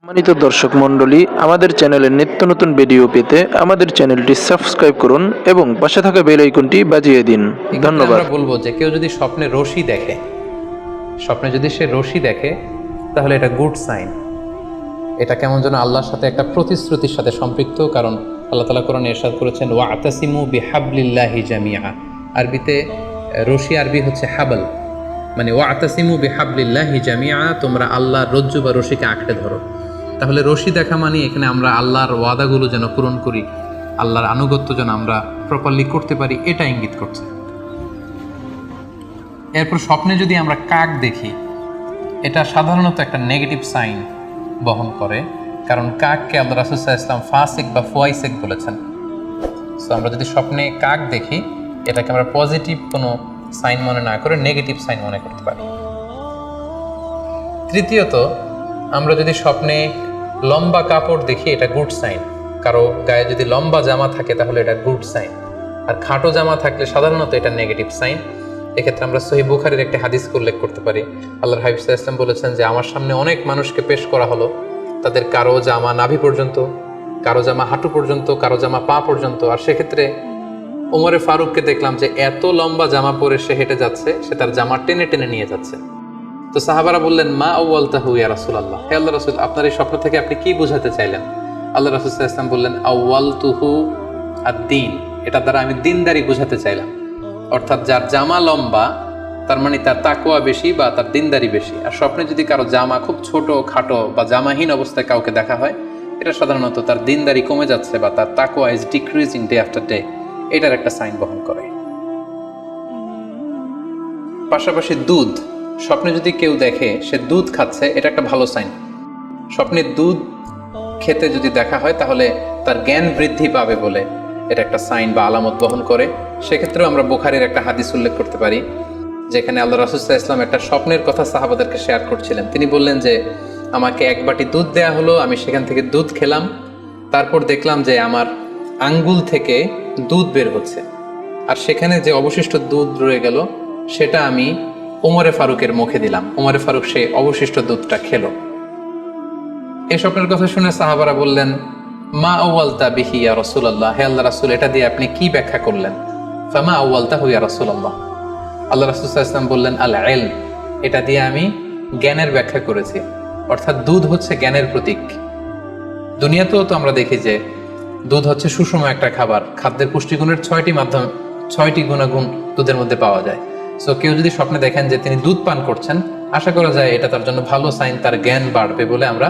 সম্মানিত দর্শক মণ্ডলী, আমাদের চ্যানেলের নিত্য নতুন ভিডিও পেতে আমাদের চ্যানেলটি সাবস্ক্রাইব করুন এবং পাশে থাকা বেল আইকনটি বাজিয়ে দিন। ধন্যবাদ। আমরা বলবো যে কেউ যদি স্বপ্নে রশি দেখে, স্বপ্নে যদি সে রশি দেখে তাহলে এটা গুড সাইন। এটা কেমন যেন আল্লাহর সাথে একটা প্রতিশ্রুতির সাথে সম্পৃক্ত, কারণ আল্লাহ তাআলা কোরআনে ইরশাদ করেছেন ওয়াতাসিমু বিহাবলিল্লাহি জামিআ। আরবিতে রশি আরবি হচ্ছে হাবল, মানে ওয়াতাসিমু বিহাবলিল্লাহি জামিআ, তোমরা আল্লাহর রজ্জু বা রশিকে আঁকড়ে ধরো। তাহলে রশি দেখা মানে এখানে আমরা আল্লাহর ওয়াদাগুলো যেন পূরণ করি, আল্লাহর আনুগত্য যেন আমরা প্রপারলি করতে পারি, এটা ইঙ্গিত করছে। এরপর স্বপ্নে যদি আমরা কাক দেখি, এটা সাধারণত একটা নেগেটিভ সাইন বহন করে, কারণ কাককে আল্লাহ রাসূল সাল্লাল্লাহু আলাইহি ওয়াসাল্লাম ফাসিক বা ফুয়াইসিক বলেছেন। সো আমরা যদি স্বপ্নে কাক দেখি, এটাকে আমরা পজিটিভ কোনো সাইন মনে না করে নেগেটিভ সাইন মনে করতে পারি। তৃতীয়ত, আমরা যদি স্বপ্নে লম্বা কাপড় দেখি, এটা গুড সাইন। কারো গায়ে যদি লম্বা জামা থাকে তাহলে এটা গুড সাইন, আর খাটো জামা থাকলে সাধারণত এটা নেগেটিভ সাইন। এক্ষেত্রে আমরা সহিহ বুখারীর একটা হাদিস উল্লেখ করতে পারি। আল্লাহর হাবিব সাল্লাল্লাহু আলাইহি ওয়াসাল্লাম বলেছেন যে আমার সামনে অনেক মানুষকে পেশ করা হলো, তাদের কারো জামা নাভি পর্যন্ত, কারো জামা হাঁটু পর্যন্ত, কারো জামা পা পর্যন্ত। আর সেক্ষেত্রে ওমরে ফারুককে দেখলাম যে এত লম্বা জামা পরে সে হেঁটে যাচ্ছে, সে তার জামা টেনে টেনে নিয়ে যাচ্ছে। তো সাহাবারা বললেন, মা আউয়ালতাহু ইয়া রাসূলুল্লাহ, হে আল্লাহর রাসূল, আপনার এই স্বপ্ন থেকে আপনি কি বোঝাতে চাইলেন? আল্লাহ রাসূল সাল্লাল্লাহু আলাইহি ওয়াসাল্লাম বললেন, আউয়ালতুহু আদ-দীন, এটা দ্বারা আমি দ্বীনদারি বোঝাতে চাইলাম। অর্থাৎ যার জামা লম্বা তার মানে তার তাকওয়া বেশি বা তার দ্বীনদারি বেশি। আর স্বপ্নে যদি কারো জামা খুব ছোট খাটো বা জামাহীন অবস্থায় কাউকে দেখা হয়, এটা সাধারণত তার দ্বীনদারি কমে যাচ্ছে বা তার তাকওয়া is decreasing day after day, এটার একটা সাইন বহন করে। পাশাপাশি দুধ, স্বপ্নে যদি কেউ দেখে সে দুধ খাচ্ছে, এটা একটা ভালো সাইন। স্বপ্নে দুধ খেতে যদি দেখা হয় তাহলে তার জ্ঞান বৃদ্ধি পাবে বলে এটা একটা সাইন বা আলামত বহন করে। সেক্ষেত্রেও আমরা বুখারীর একটা হাদিস উল্লেখ করতে পারি, যেখানে আল্লাহ রাসূল সাল্লাল্লাহু আলাইহি ওয়াসাল্লাম একটা স্বপ্নের কথা সাহাবাদেরকে শেয়ার করছিলেন। তিনি বললেন যে আমাকে এক বাটি দুধ দেয়া হলো, আমি সেখান থেকে দুধ খেলাম, তারপর দেখলাম যে আমার আঙ্গুল থেকে দুধ বের হচ্ছে, আর সেখানে যে অবশিষ্ট দুধ রয়ে গেল সেটা আমি ওমরে ফারুকের মুখে দিলাম। ওমরে ফারুক সেই অবশিষ্ট দুধটা খেলো। এই স্বপ্নের কথা শুনে সাহাবারা বললেন, মা আউয়ালতা বিহি ইয়া রাসূলুল্লাহ, হে আল্লাহর রাসূল, এটা দিয়ে আপনি কি ব্যাখ্যা করলেন? ফামা আউয়ালতাহু ইয়া রাসূলুল্লাহ, আল্লাহ রাসূল সাল্লাল্লাহু আলাইহি ওয়াসাল্লাম বললেন, আল ইলম, এটা দিয়ে আমি জ্ঞানের ব্যাখ্যা করেছি। অর্থাৎ দুধ হচ্ছে জ্ঞানের প্রতীক। দুনিয়াতেও তো আমরা দেখি যে দুধ হচ্ছে সুষম একটা খাবার, খাদ্যের পুষ্টিগুণের 6টি গুণাগুণ দুধের মধ্যে পাওয়া যায়। সো কেউ যদি স্বপ্নে দেখেন যে তিনি দুধ পান করছেন, আশা করা যায় এটা তার জন্য ভালো সাইন, তার জ্ঞান বাড়বে বলে আমরা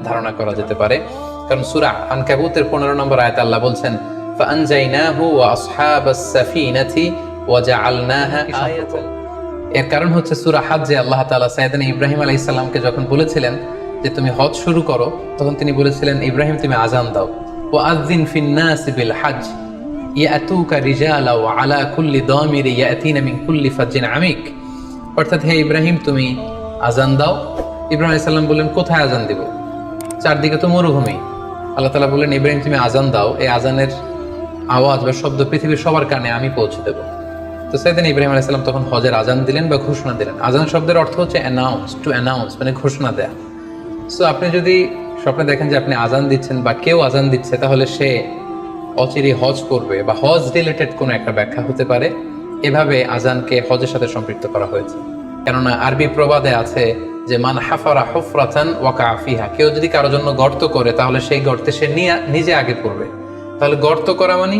ধারণা করা যেতে পারে। কারণ সূরা আনকাবুতের 15 নম্বর আয়াতে আল্লাহ বলছেন, ফাআনজাইনাহু ওয়া আসহাবাস সাফিনাতি ওয়া জাআলনাহা আয়াতান। এর কারণ হচ্ছে সূরা হজ্জে আল্লাহ তাআলা সাইয়েদনা ইব্রাহিম আলাইহিস সালামকে যখন বলেছিলেন যে তুমি হজ শুরু করো, তখন তিনি বলেছিলেন, ইব্রাহিম তুমি আযান দাও, ওয়া আযযিন ফিন নাসি বিল হজ্জ ইয়াতুকা রিজালা ওয়া আলা কুল্লি দামির ইয়াতিনা মিন কুল্লি ফাজ্জিন আমিক। অর্থাৎ হে ইব্রাহিম তুমি আযান দাও। ইব্রাহিম আলাইহিস সালাম বললেন, কোথায় আযান দিব? চারদিকে তো মরুভূমি। আল্লাহ তাআলা বললেন, ইব্রাহিম তুমি আযান দাও, এই আযানের আওয়াজ বা শব্দ পৃথিবীর সবার কানে আমি পৌঁছে দেব। তো সাইয়েদনা ইব্রাহিম আলাইহিস সালাম তখন হজের আযান দিলেন বা ঘোষণা দিলেন। আযান শব্দের অর্থ হচ্ছে অ্যানাউন্স, টু অ্যানাউন্স, মানে ঘোষণা দেয়া। সো আপনি যদি স্বপ্নে দেখেন যে আপনি আযান দিচ্ছেন বা কেউ আযান দিচ্ছে, তাহলে সে অচিরেই হজ করবে বা হজ রিলেটেড কোনো একটা ব্যাখ্যা হতে পারে। এভাবে আযানকে হজের সাথে সম্পৃক্ত করা হয়েছে। কেননা আরবি প্রবাদে আছে যে মান হাফারা হুফরাতান ওয়াকা ফিহা, কেউ যদি কারোর জন্য গর্ত করে তাহলে সেই গর্তে সে নিজে আগে পড়বে। তাহলে গর্ত করা মানে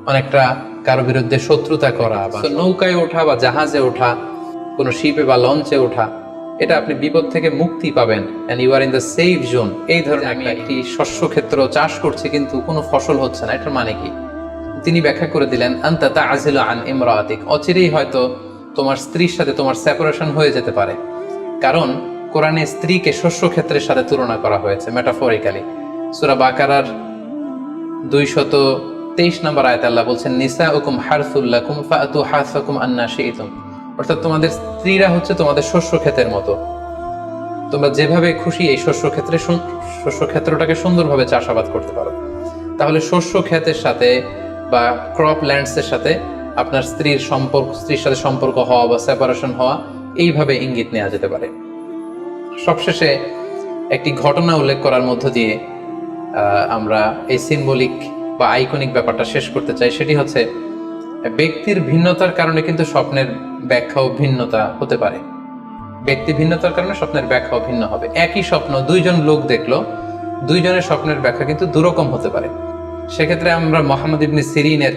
অনেকটা কারো বিরুদ্ধে শত্রুতা করা, বা নৌকায় ওঠা বা জাহাজে ওঠা, কোনো শিপে বা লঞ্চে ওঠা, এটা আপনি বিপদ থেকে মুক্তি পাবেন, and you are in the safe zone. এই ধরনের আমি একটি শস্য ক্ষেত্র চাষ করছি কিন্তু কোনো ফসল হচ্ছে না, এটার মানে কি? তিনি ব্যাখ্যা করে দিলেন, আনতা তা'জিলু আন ইমরাআতিক, অচিরেই হয়তো তোমার স্ত্রীর সাথে তোমার সেপারেশন হয়ে যেতে পারে। কারণ কোরআনে স্ত্রীকে শস্য ক্ষেত্রের সাথে তুলনা করা হয়েছে মেটাফরিক্যালি। সূরা বাকারার 223 নম্বর আয়াতে আল্লাহ বলছেন, নিসাউকুম হারসুল লাকুম ফাআতু হারসাকুম আন্না শি'তুম। অর্থাৎ তোমাদের স্ত্রীরা হচ্ছে তোমাদের শস্য ক্ষেতের মতো, তোমরা যেভাবে খুশি এই শস্য ক্ষেত্রটাকে সুন্দরভাবে চাষাবাদ করতে পারো। তাহলে শস্য ক্ষেতের সাথে বা ক্রপ ল্যান্ডসের সাথে আপনার স্ত্রীর সাথে সম্পর্ক হওয়া বা সেপারেশন হওয়া, এইভাবে ইঙ্গিত নেওয়া যেতে পারে। সবশেষে একটি ঘটনা উল্লেখ করার মধ্য দিয়ে আমরা এই সিম্বলিক বা আইকনিক ব্যাপারটা শেষ করতে চাই। সেটি হচ্ছে ব্যক্তির ভিন্নতার কারণে কিন্তু স্বপ্নের ব্যাখ্যাও ভিন্নতা হতে পারে। ব্যক্তি ভিন্নতার কারণে স্বপ্নের ব্যাখ্যাও ভিন্ন হবে। একই স্বপ্ন দুইজন লোক দেখলো, দুইজনের স্বপ্নের ব্যাখ্যা কিন্তু দুরকম হতে পারে। সেক্ষেত্রে আমরা মুহাম্মদ ইবনে সিরিনের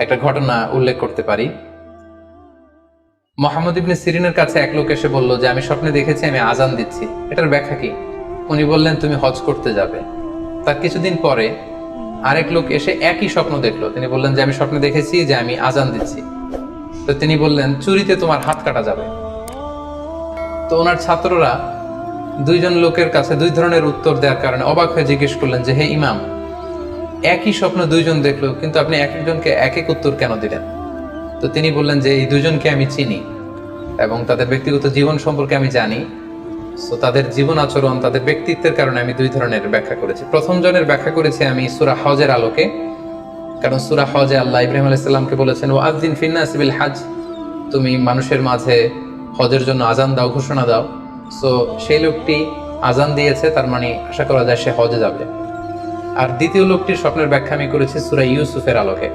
একটা ঘটনা উল্লেখ করতে পারি। মুহাম্মদ ইবনে সিরিনের কাছে এক লোক এসে বলল যে আমি স্বপ্নে দেখেছি আমি আজান দিচ্ছি, এটার ব্যাখ্যা কি? উনি বললেন তুমি হজ করতে যাবে। তার কিছুদিন পরে আরেক লোক এসে একই স্বপ্ন দেখলো, তিনি বললেন যে আমি স্বপ্নে দেখেছি যে আমি আজান দিচ্ছি। তো তিনি বললেন চুরিতে তোমার হাত কাটা যাবে। তো ওনার ছাত্ররা দুইজন লোকের কাছে দুই ধরনের উত্তর দেওয়ার কারণে অবাক হয়ে জিজ্ঞেস করলেন যে হে ইমাম, একই স্বপ্ন দুইজন দেখলো কিন্তু আপনি এক একজনকে এক এক উত্তর কেন দিলেন? তো তিনি বললেন যে এই দুইজনকে আমি চিনি এবং তাদের ব্যক্তিগত জীবন সম্পর্কে আমি জানি। সো তাদের জীবন আচরণ, তাদের ব্যক্তিত্বের কারণে আমি দুই ধরনের ব্যাখ্যা করেছি। প্রথম জনের ব্যাখ্যা করেছি আমি সূরা হজের আলোকে, কারণ সূরা হজে আল্লাহ ইব্রাহিম আলাইহিস সালামকে বলেছেন ওয়াযিন ফিন্নাসি বিল হজ, তুমি মানুষের মাঝে হজের জন্য আজান দাও, ঘোষণা দাও। সো সেই লোকটি আজান দিয়েছে, তার মানে আশা করা যায় সে হজে যাবে। আর দ্বিতীয় লোকটির স্বপ্নের ব্যাখ্যা আমি করেছি সূরা ইউসুফের আলোকে।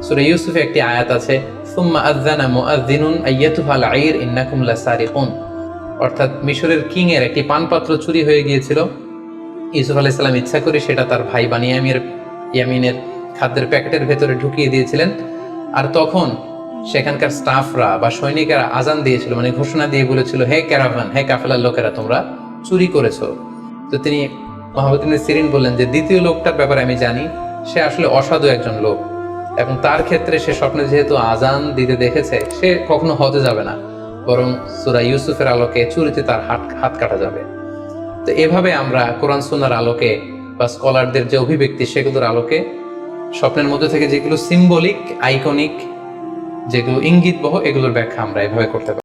সূরা ইউসুফে একটি আয়াত আছে সুম্মা আযানা মুআযযিনুন আইয়াতুহাল আইর ইন্নাকুম লাসারিকুন, অর্থাৎ মিশরের কিং এর একটি পানপাত্র চুরি হয়ে গিয়েছিল। ইউসুফ আলাইহিস সালাম ইচ্ছা করে সেটা তার ভাই ইয়ামিনের খাদ্যের প্যাকেটের ভেতরে ঢুকিয়ে দিয়েছিলেন। আর তখন সেখানকার স্টাফরা বা সৈনিকেরা আজান দিয়েছিল, মানে ঘোষণা দিয়ে বলেছিল হে ক্যারাভান, হে কাফেলার লোকেরা, তোমরা চুরি করেছো। তো তিনি মুহাম্মদ ইবনে সিরিন বললেন যে দ্বিতীয় লোকটার ব্যাপারে আমি জানি, সে আসলে অসাধু একজন লোক এবং তার ক্ষেত্রে সে স্বপ্নে যেহেতু আজান দিতে দেখেছে, সে কখনো হজে যাবে না, বরং সূরা ইউসুফের আলোকে চুরিতে তার হাত কাটা যাবে। তো এভাবে আমরা কোরআন সুন্নাহর আলোকে বা স্কলারদের যে অভিব্যক্তি সেগুলোর আলোকে স্বপ্নের মধ্যে থেকে যেগুলো সিম্বলিক, আইকনিক, যেগুলো ইঙ্গিতবহ, এগুলোর ব্যাখ্যা আমরা এভাবে করতে পারি।